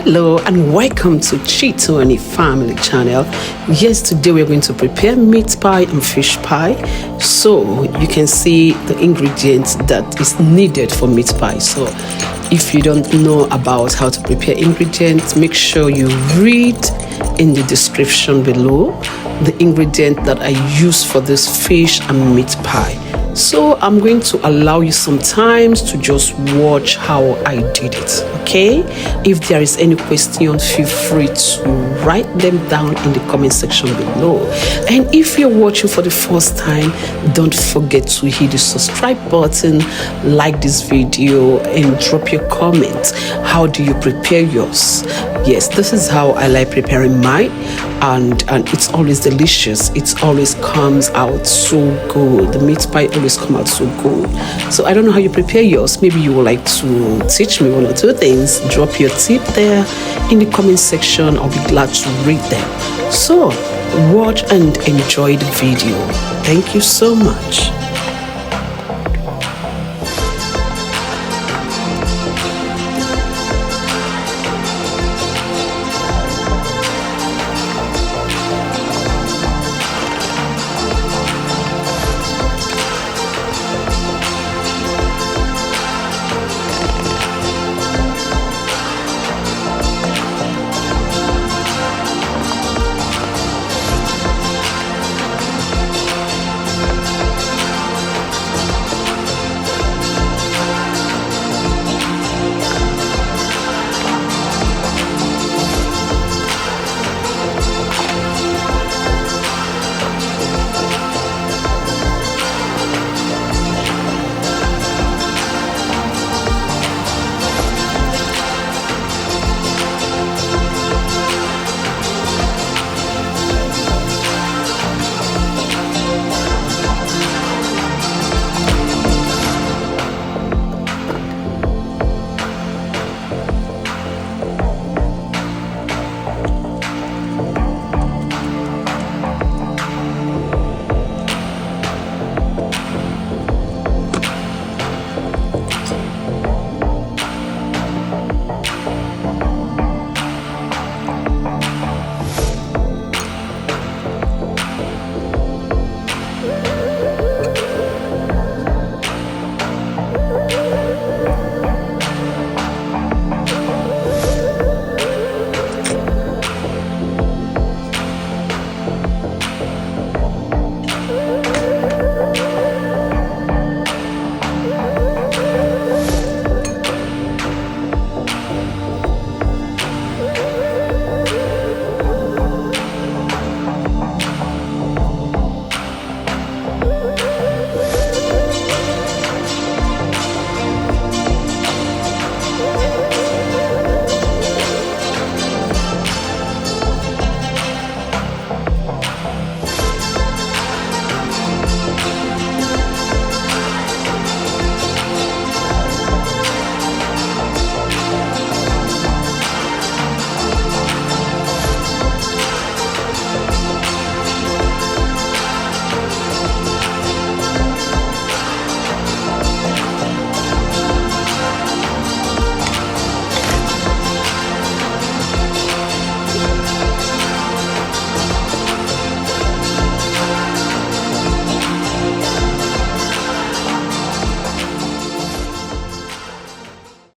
Hello and welcome to Chitony Family channel. Yes, today we're going to prepare meat pie and fish pie. So you can see the ingredients that is needed for meat pie. So if you don't know about how to prepare ingredients, make sure you read in the description below the ingredient that I use for this fish and meat pie. So I'm going to allow you some time to just watch how I did it, okay? If there is any question, feel free to write them down in the comment section below. And if you're watching for the first time, don't forget to hit the subscribe button, like this video, and drop your comment. How do you prepare yours? Yes, this is how I like preparing mine, and it's always delicious. It always comes out so good. The meat pie always come out so good. So I don't know how you prepare yours. Maybe you would like to teach me one or two things. Drop your tip there in the comment section. I'll be glad to read them. So watch and enjoy the video. Thank you so much.